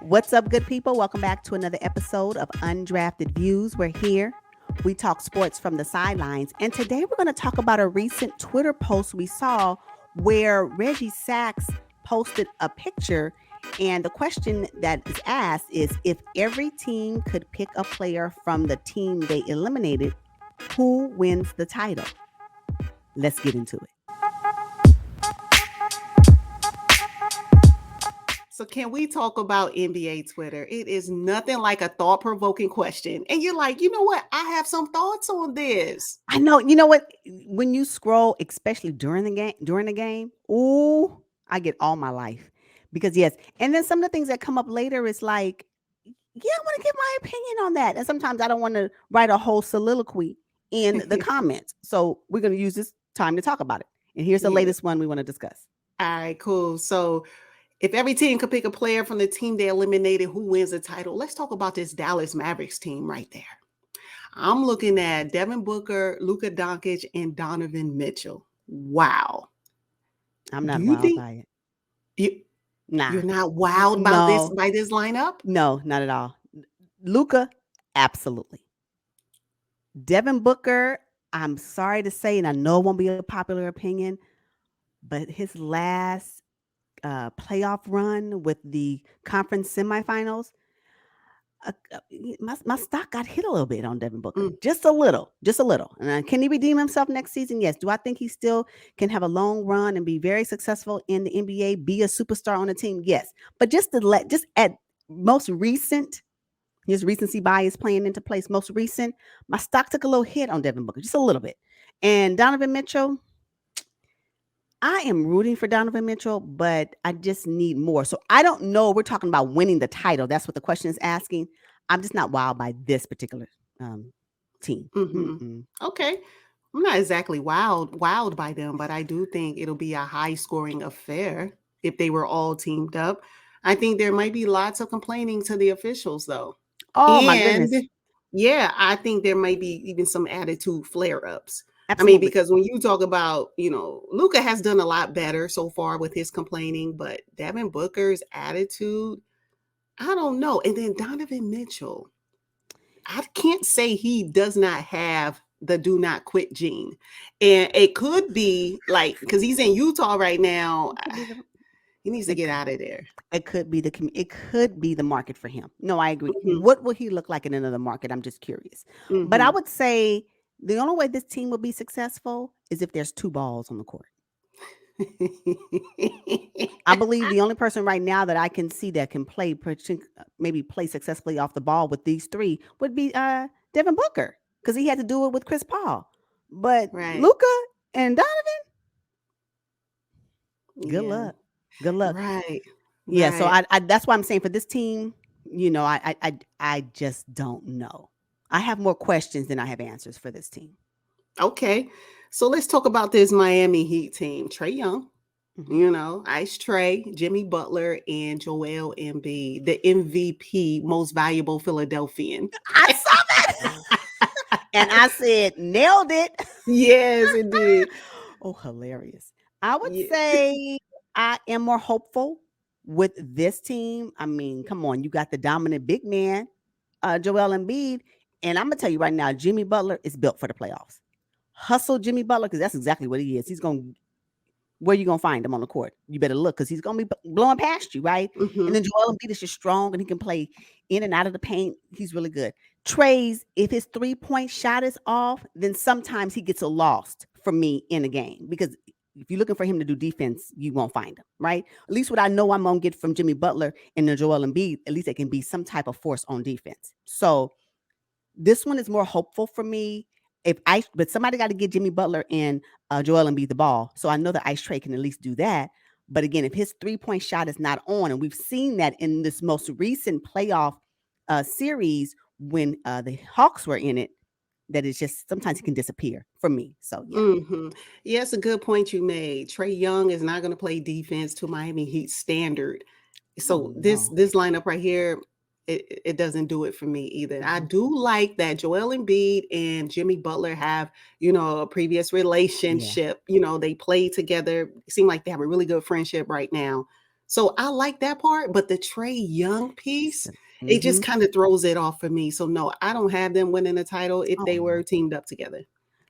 What's up, good people? Welcome back to another episode of Undrafted Views. We're here. We talk sports from the sidelines. And today we're going to talk about a recent Twitter post we saw where Reggie Sachs posted a picture. And the question that is asked is if every team could pick a player from the team they eliminated, who wins the title? Let's get into it. So can we talk about NBA Twitter? It is nothing like a thought-provoking question. And you're like, you know what? I have some thoughts on this. I know. You know what? When you scroll, especially during the game, ooh, I get all my life. Because yes, and then some of the things that come up later is like, yeah, I want to give my opinion on that. And sometimes I don't want to write a whole soliloquy in the comments. So we're going to use this time to talk about it. And here's the Yeah. latest one we want to discuss. All right, cool. So if every team could pick a player from the team they eliminated, who wins the title? Let's talk about this Dallas Mavericks team right there. I'm looking at Devin Booker, Luka Doncic, and Donovan Mitchell. Wow. I'm not Do you wowed think by it. you, Nah. you're not wowed about this No. by this lineup? No, not at all. Luka, absolutely. Devin Booker, I'm sorry to say, and I know it won't be a popular opinion, but his last playoff run with the conference semifinals, my stock got hit a little bit on Devin Booker, Mm. just a little. And can he redeem himself next season? Yes. Do I think he still can have a long run and be very successful in the NBA, be a superstar on a team? Yes. But just at most recent, his recency bias playing into place. Most recent, my stock took a little hit on Devin Booker, just a little bit. And Donovan Mitchell, I am rooting for Donovan Mitchell, but I just need more. So I don't know. We're talking about winning the title. That's what the question is asking. I'm just not wild by this particular team. Mm-hmm. Okay. I'm not exactly wowed by them, but I do think it'll be a high scoring affair if they were all teamed up. I think there might be lots of complaining to the officials though. Oh my And goodness. yeah, I think there might be even some attitude flare ups. I mean, Absolutely. because when you talk about, Luka has done a lot better so far with his complaining, but Devin Booker's attitude, I don't know. And then Donovan Mitchell, I can't say he does not have the do not quit gene. And it could be like, because he's in Utah right now, he needs to It, get out of there. it could be it could be the market for him. No, I agree. Mm-hmm. What will he look like in another market? I'm just curious. But I Mm-hmm. would say the only way this team will be successful is if there's two balls on the court. I believe the only person right now that I can see that can maybe play successfully off the ball with these three would be Devin Booker, because he had to do it with Chris Paul. But Right. Luka and Donovan, good Yeah. luck. Good luck. Right. Yeah. So Right. I that's why I'm saying for this team, I just don't know. I have more questions than I have answers for this team. Okay. So let's talk about this Miami Heat team. Trae Young, Mhm. Ice Trey, Jimmy Butler, and Joel Embiid, the MVP, most valuable Philadelphian. I saw that, and I said, nailed it. Yes, indeed. Oh, hilarious. I would Yeah. say I am more hopeful with this team. I mean, come on, you got the dominant big man, Joel Embiid, and I'm gonna tell you right now, Jimmy Butler is built for the playoffs. Hustle Jimmy Butler, because that's exactly what he is. He's gonna Where you gonna find him on the court? You better look, because he's gonna be blowing past you, right? And Mm-hmm. then Joel Embiid is just strong and he can play in and out of the paint. He's really good. Trey's, if his 3-point shot is off, then sometimes he gets a lost for me in a game, because if you're looking for him to do defense, you won't find him, right? At least what I know I'm gonna get from Jimmy Butler and the Joel Embiid, at least they can be some type of force on defense. So this one is more hopeful for me. But somebody got to get Jimmy Butler and Joel Embiid the ball, so I know that Ice Trey can at least do that. But again, if his 3-point shot is not on, and we've seen that in this most recent playoff series when the Hawks were in it, that it's just sometimes he can disappear for me. So yeah. Mm-hmm. Yeah, it's a good point you made. Trae Young is not going to play defense to Miami Heat standard. Oh So this no. this lineup right here, it doesn't do it for me either. I Mhm. do like that Joel Embiid and Jimmy Butler have, a previous Yeah. relationship. They play together. It seem like they have a really good friendship right now. So I like that part, but the Trey Young piece, it just Mm-hmm. kind of throws it off for me. So no, I don't have them winning the title if Oh they were no. teamed up together.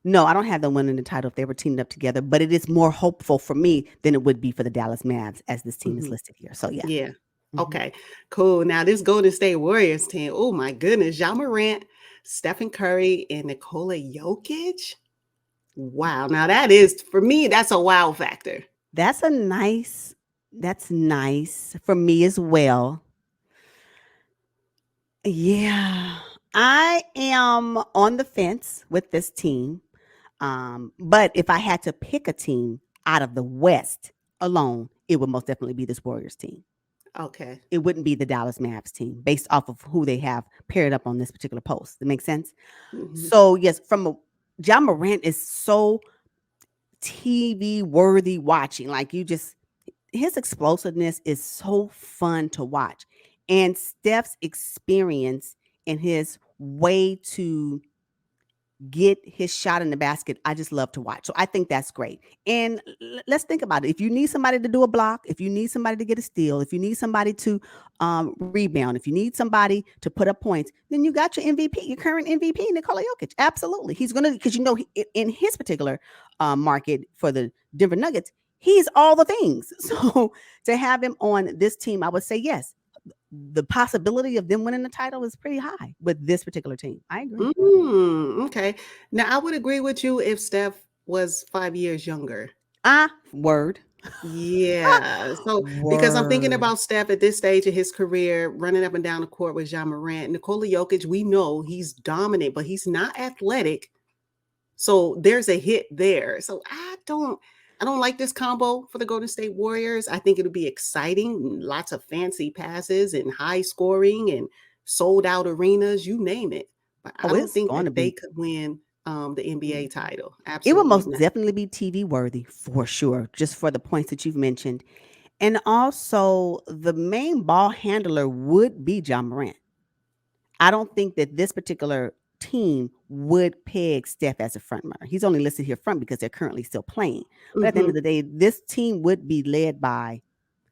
No, I don't have them winning the title if they were teamed up together, but it is more hopeful for me than it would be for the Dallas Mavs as this team is Mhm. listed here. So yeah. Yeah. Mhm. Okay. Cool. Now this Golden State Warriors team. Oh my goodness. Ja Morant, Stephen Curry, and Nikola Jokic. Wow. Now that is for me, that's a wow factor. That's a nice that's nice for me as well. Yeah. I am on the fence with this team. But if I had to pick a team out of the West alone, it would most definitely be this Warriors team. Okay. It wouldn't be the Dallas Mavs team based off of who they have paired up on this particular post. That makes sense. Mhm. So yes, John Morant is so TV worthy watching. Like you just his explosiveness is so fun to watch. And Steph's experience and his way to get his shot in the basket, I just love to watch. So I think that's great. And let's think about it. If you need somebody to do a block, if you need somebody to get a steal, if you need somebody to rebound, if you need somebody to put up points, then you got your MVP, your current MVP, Nikola Jokic. Absolutely. He's going to, because in his particular market for the Denver Nuggets, he's all the things. So to have him on this team, I would say yes. The possibility of them winning the title is pretty high with this particular team. I agree. Okay. Now I would agree with you if Steph was 5 years younger. Word. Yeah. So because I'm thinking Word. about Steph at this stage of his career, running up and down the court with Ja Morant. Nikola Jokic, we know he's dominant, but he's not athletic. So there's a hit there. So I don't like this combo for the Golden State Warriors. I think it'll be exciting, lots of fancy passes and high scoring and sold out arenas, you name it. But I Oh, don't it's think going to that they be. could win the NBA Mhm. title. It will Absolutely most not. definitely be TV worthy for sure, just for the points that you've mentioned. And also, the main ball handler would be John Morant. I don't think that this particular team would peg Steph as a front runner. He's only listed here front because they're currently still playing. But at the end of Hmm. the day, this team would be led by,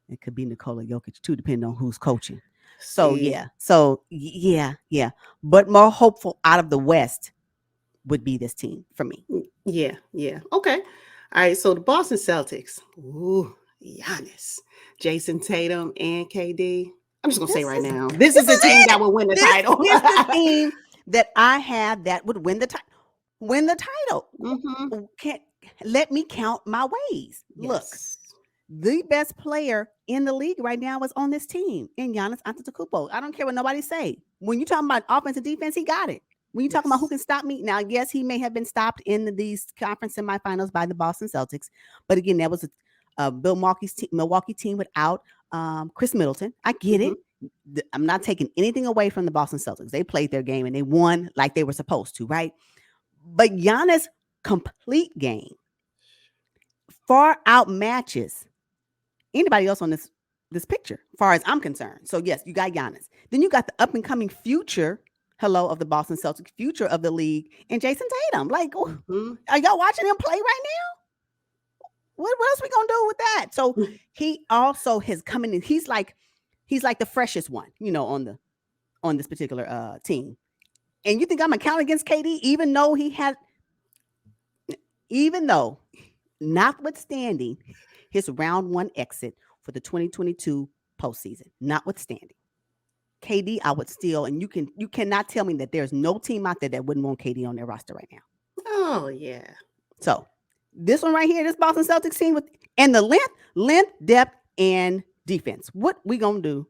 it could be Nikola Jokic too, depending on who's coaching. So See. yeah, yeah. But more hopeful out of the West would be this team for me. Yeah, yeah. Okay. All right. So the Boston Celtics. Ooh, Giannis, Jason Tatum, and KD. I'm just gonna say This right is now, this is this the is team that it. will win the This title. is the team that I have that would win the title. Win the title. Hmm. Can't let me count my ways. Look, Yes. the best player in the league right now is on this team in Giannis Antetokounmpo. I don't care what nobody say. When you talking about offense and defense, he got it. When you talking about who Yes. can stop me, now yes, he may have been stopped in these conference semifinals by the Boston Celtics, but again, that was a Milwaukee team without Chris Middleton. I get Hmm. it. I'm not taking anything away from the Boston Celtics. They played their game and they won like they were supposed to, right? But Giannis' complete game far outmatches anybody else on this picture, as far as I'm concerned. So yes, you got Giannis. Then you got the up and coming future, hello, of the Boston Celtics, future of the league, and Jason Tatum. Like, Hmm. are y'all watching him play right now? What else we gonna do with that? So he also has come in. And he's like the freshest one, on this particular team. And you think I'm gonna count against KD, even though, notwithstanding his round one exit for the 2022 postseason, notwithstanding KD, I would still, and you cannot tell me that there's no team out there that wouldn't want KD on their roster right now. Oh yeah. So this one right here, this Boston Celtics team with and the length, depth, and defense. What we gonna do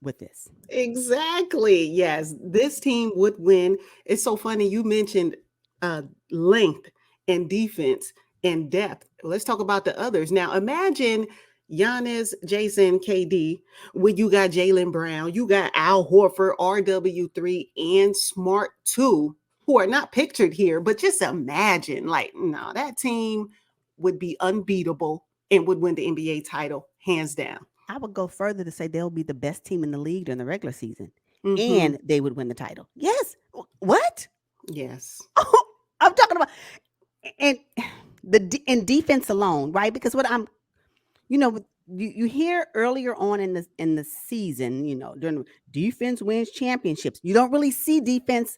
with this? Exactly. Yes, this team would win. It's so funny you mentioned uh length and defense and depth. Let's talk about the others. Now imagine Giannis, Jason, KD, when you got Jalen Brown, you got Al Horford, RW3, and Smart 2, who are not pictured here, but just imagine, like, no, that team would be unbeatable and would win the NBA title hands down. I would go further to say they'll be the best team in the league during the regular season, Hmm. and they would win the title. Yes. What? Yes. I'm talking about, and in defense alone, right? Because what I'm, you know, you hear earlier on in the season, during defense wins championships. You don't really see defense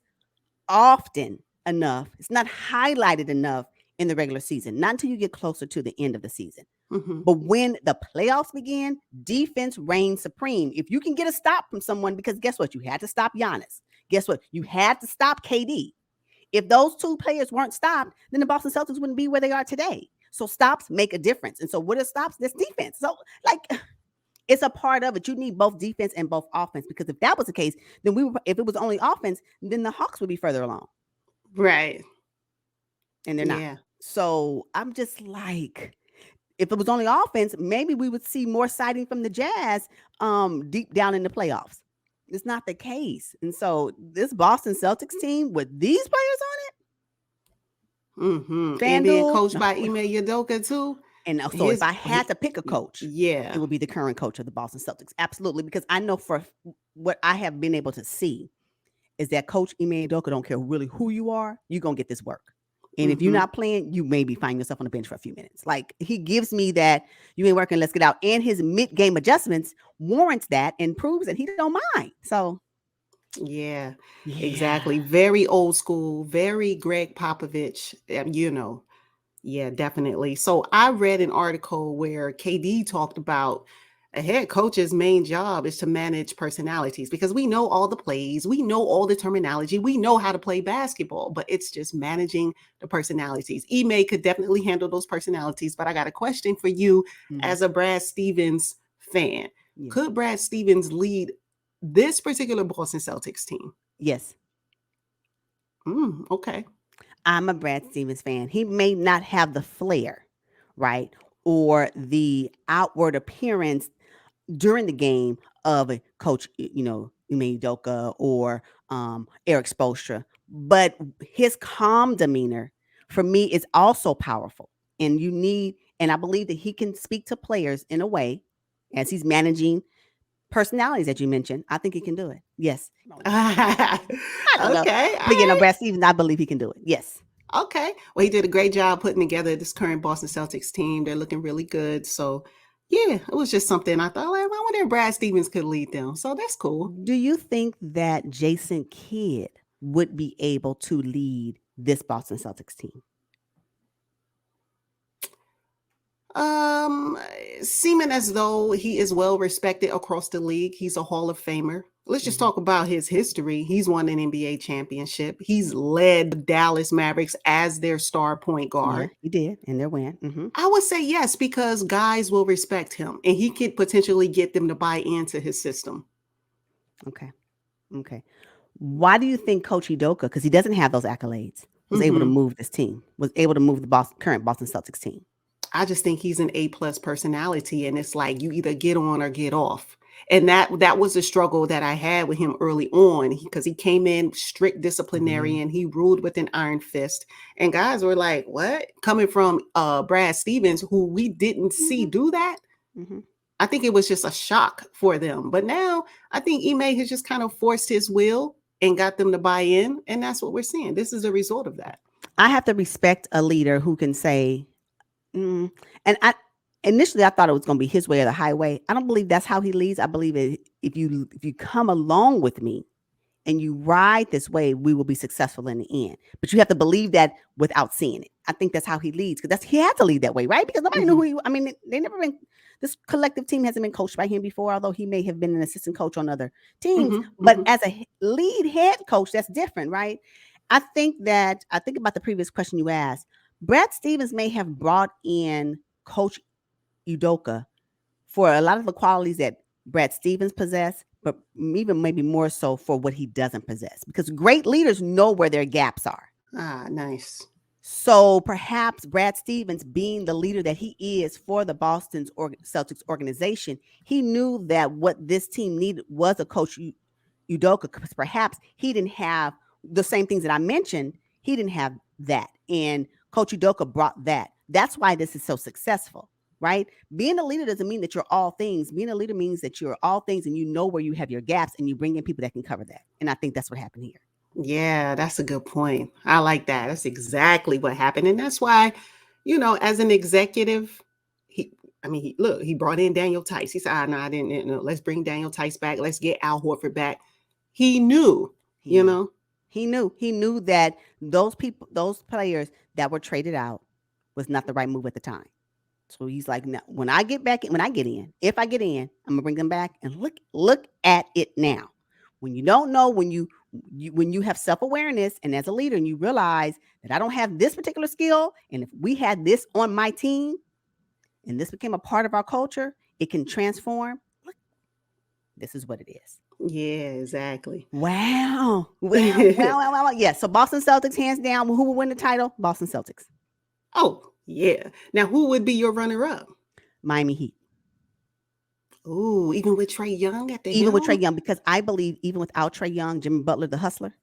often enough. It's not highlighted enough in the regular season, not until you get closer to the end of the season. Mm-hmm. But when the playoffs begin, defense reigns supreme. If you can get a stop from someone, because guess what? You had to stop Giannis. Guess what? You had to stop KD. If those two players weren't stopped, then the Boston Celtics wouldn't be where they are today. So stops make a difference. And so what are stops? That's defense. So like it's a part of it. You need both defense and both offense, because if that was the case, then if it was only offense, then the Hawks would be further along. Right. And they're not. Yeah. So I'm just like, if it was only offense, maybe we would see more sighting from the Jazz deep down in the playoffs. It's not the case. And so this Boston Celtics team with these players on it, Mm-hmm. And being FanDuel, coached no. by Ime Udoka too. And so if I had to pick a coach, yeah, it would be the current coach of the Boston Celtics. Absolutely. Because I know for what I have been able to see is that Coach Ime Udoka don't care really who you are, you're going to get this work. And if you're not playing, you maybe find yourself on the bench for a few minutes. Like, he gives me that you ain't working, let's get out. And his mid-game adjustments warrants that and proves that he don't mind. So, yeah, exactly. Very old school, very Greg Popovich, Yeah, definitely. So I read an article where KD talked about a head coach's main job is to manage personalities, because we know all the plays, we know all the terminology, we know how to play basketball, but it's just managing the personalities. Ime could definitely handle those personalities, but I got a question for you as a Brad Stevens fan. Yeah. Could Brad Stevens lead this particular Boston Celtics team? Yes. Okay. I'm a Brad Stevens fan. He may not have the flair, right, or the outward appearance during the game of a coach, Ime Udoka or Eric Spoelstra, but his calm demeanor for me is also powerful. And I believe that he can speak to players in a way, as he's managing personalities that you mentioned. I think he can do it. Yes. I don't know. But Brad Stevens, I believe he can do it. Yes. Okay. Well, he did a great job putting together this current Boston Celtics team. They're looking really good. So, yeah, it was just something I thought, like, I wonder if Brad Stevens could lead them. So that's cool. Do you think that Jason Kidd would be able to lead this Boston Celtics team? Seeming as though he is well respected across the league. He's a Hall of Famer. Let's just talk about his history. He's won an NBA championship. He's led the Dallas Mavericks as their star point guard. Yeah, he did, and they're winning. I would say yes, because guys will respect him, and he could potentially get them to buy into his system. Okay. Why do you think Coach Udoka, because he doesn't have those accolades, was able to move this team, was able to move the current Boston Celtics team? I just think he's an A+ personality, and it's like you either get on or get off. And that was a struggle that I had with him early on, because he came in strict disciplinarian. He ruled with an iron fist. And guys were like, what? Coming from Brad Stevens, who we didn't see do that. I think it was just a shock for them. But now I think Ime has just kind of forced his will and got them to buy in. And that's what we're seeing. This is a result of that. I have to respect a leader who can say, initially I thought it was going to be his way or the highway. I don't believe that's how he leads. I believe if you come along with me and you ride this way, we will be successful in the end. But you have to believe that without seeing it. I think that's how he leads, because he had to lead that way, right? Because nobody knew who he. I mean, they never been. This collective team hasn't been coached by him before, although he may have been an assistant coach on other teams. But as a lead head coach, that's different, right? I think about the previous question you asked. Brad Stevens may have brought in Coach Udoka for a lot of the qualities that Brad Stevens possessed, but even maybe more so for what he doesn't possess, because great leaders know where their gaps are. Nice. So perhaps Brad Stevens, being the leader that he is for the Boston Celtics organization, he knew that what this team needed was a Coach Udoka, because perhaps he didn't have the same things that I mentioned. He didn't have that. And Coach Udoka brought that. That's why this is so successful, right? Being a leader doesn't mean that you're all things. Being a leader means that you're all things and you know where you have your gaps and you bring in people that can cover that. And I think that's what happened here. Yeah, that's a good point. I like that. That's exactly what happened. And that's why, as an executive, I mean, he brought in Daniel Tice. He said, no, I didn't. No, let's bring Daniel Tice back. Let's get Al Horford back. He knew, He you knew. know. He knew. He knew that those people, those players that were traded out was not the right move at the time. So he's like, now, when I get back, when I get in, if I get in, I'm gonna bring them back and look at it now. When you don't know, when you have self awareness and as a leader, and you realize that I don't have this particular skill, and if we had this on my team, and this became a part of our culture, it can transform. Look, this is what it is. Yeah, exactly. Wow. Well. Yeah. So Boston Celtics, hands down. Who will win the title? Boston Celtics. Oh, yeah. Now, who would be your runner-up? Miami Heat. Ooh, even with Trae Young at the Even with Trae helm? Young, because I believe even without Trae Young, Jimmy Butler, the hustler,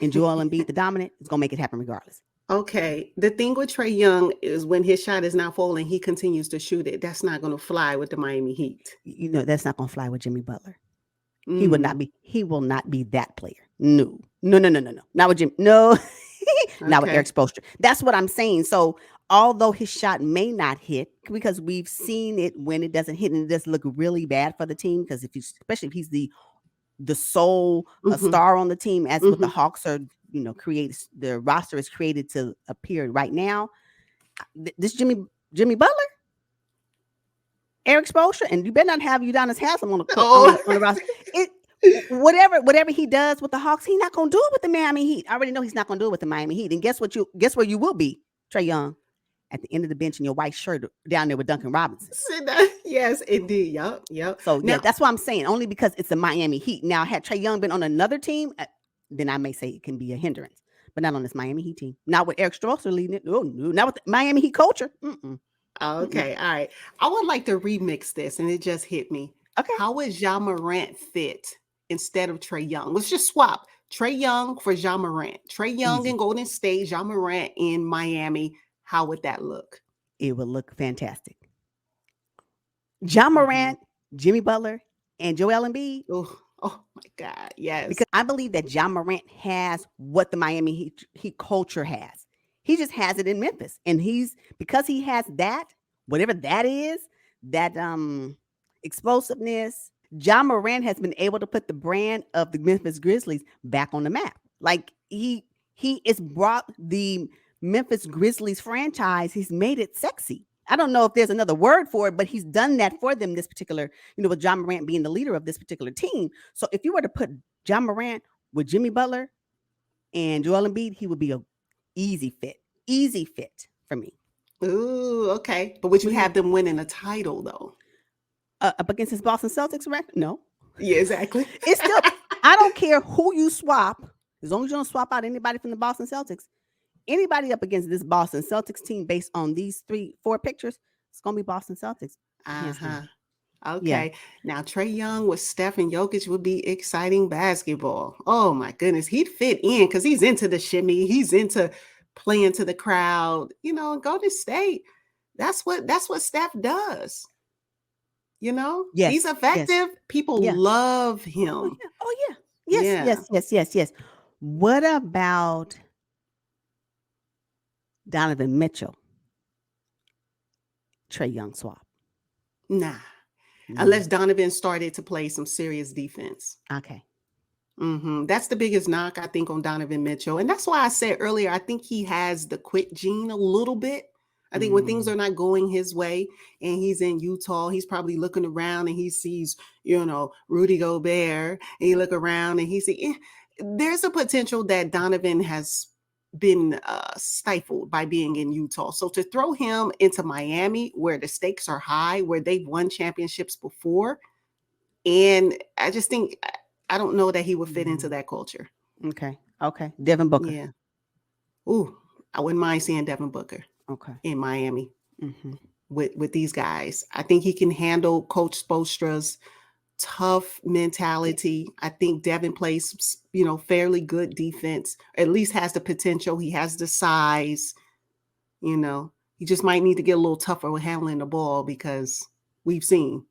and Joel Embiid, the dominant, is going to make it happen regardless. Okay. The thing with Trae Young is when his shot is not falling, he continues to shoot it. That's not going to fly with the Miami Heat. You know, that's not going to fly with Jimmy Butler. He would not Mm, be. He will not be that player. No. Not with Jimmy. No. Not with Eric okay. Spoelstra. That's what I'm saying. So although his shot may not hit, because we've seen it when it doesn't hit and it does look really bad for the team, because if he's, especially if he's the sole Hmm. star on the team, as what the Hmm. Hawks are, creates, the roster is created to appear right now. This Jimmy Butler, Eric Spoelstra, and you better not have Udonis Haslam on the Oh, on the roster. It whatever he does with the Hawks, he's not gonna do it with the Miami Heat. I already know he's not gonna do it with the Miami Heat. And guess where you will be, Trae Young, at the end of the bench in your white shirt down there with Duncan Robinson. yes, indeed. Yep, yep. So yeah, Now, that's what I'm saying. Only because it's the Miami Heat. Now, had Trae Young been on another team, then I may say it can be a hindrance, but not on this Miami Heat team. Not with Eric Spoelstra leading it. Oh no, not with the Miami Heat culture. Mm-mm, mm-mm. okay, all right. I would like to remix this, and it just hit me. Okay, How would Ja Morant fit instead of Trae Young? Let's just swap Trae Young for Ja Morant. Trae Young in easy. Golden State, Ja Morant in Miami. How would that look? It would look fantastic. John Hmm. Morant, Jimmy Butler, and Joel Embiid, Oh my God. Yes. because I believe that John Morant has what the Miami Heat culture has. He just has it in Memphis, and because he has that, whatever that is, that explosiveness. John Morant has been able to put the brand of the Memphis Grizzlies back on the map. Like he has brought the Memphis Grizzlies franchise. He's made it sexy. I don't know if there's another word for it, but he's done that for them. This particular, with John Morant being the leader of this particular team. So if you were to put John Morant with Jimmy Butler and Joel Embiid, he would be a easy fit for me. Ooh, okay. But would you What do you have them winning a title though? up against his Boston Celtics record? No, Yeah, exactly. it's still. I don't care who you swap, as long as you don't swap out anybody from the Boston Celtics. Anybody up against this Boston Celtics team based on these 4 pictures, it's gonna be Boston Celtics, hands Uh-huh. down. Yeah. Okay. Now Trae Young with Steph and Jokic would be exciting basketball. Oh my goodness. He'd fit in because he's into the shimmy. He's into playing to the crowd. And Golden State. That's what Steph does. He's Yes. Yes. effective. People Yeah. love Oh him. yeah. Oh yeah. Yes. Yeah. Yes. What about Donovan Mitchell, Trae Young swap? Nah. Unless No. Donovan started to play some serious defense. Okay. That's the biggest knock, I think, on Donovan Mitchell. And that's why I said earlier, I think he has the quit gene a little bit. I think when things Mm. are not going his way and he's in Utah, he's probably looking around and he sees, Rudy Gobert, and he look around and he see there's a potential that Donovan has been stifled by being in Utah. So to throw him into Miami, where the stakes are high, where they've won championships before, and I just think I don't know that he would fit into Mm. that culture. Okay. Okay. Devin Booker. Yeah. Ooh, I wouldn't mind seeing Devin Booker Okay. in Miami Hmm. with these guys. I think he can handle Coach Spoelstra's tough mentality. I think Devin plays, fairly good defense. At least has the potential. He has the size. He just might need to get a little tougher with handling the ball because we've seen.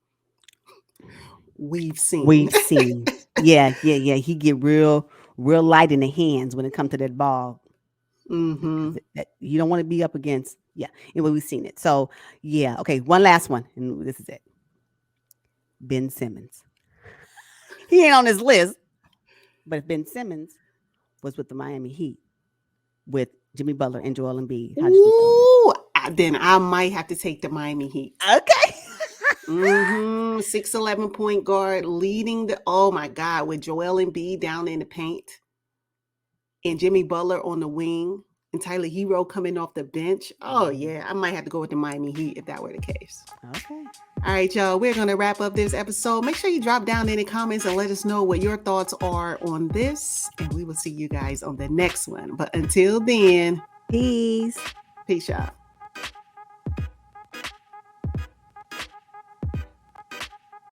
We've seen. We've seen. Yeah. He get real light in the hands when it comes to that ball. Mm-hmm. That you don't want to be up against. Yeah. Anyway, we've seen it. So yeah. Okay. One last one, and this is it. Ben Simmons. He ain't on this list, but if Ben Simmons was with the Miami Heat with Jimmy Butler and Joel Embiid, how does you feel? Ooh, then I might have to take the Miami Heat. Okay. 6'11" point guard leading the. Oh my God, with Joel Embiid down in the paint, and Jimmy Butler on the wing, and Tyler Hero coming off the bench. Oh yeah, I might have to go with the Miami Heat if that were the case. Okay. All right, y'all, we're going to wrap up this episode. Make sure you drop down in the comments and let us know what your thoughts are on this. And we will see you guys on the next one. But until then, Peace. peace out.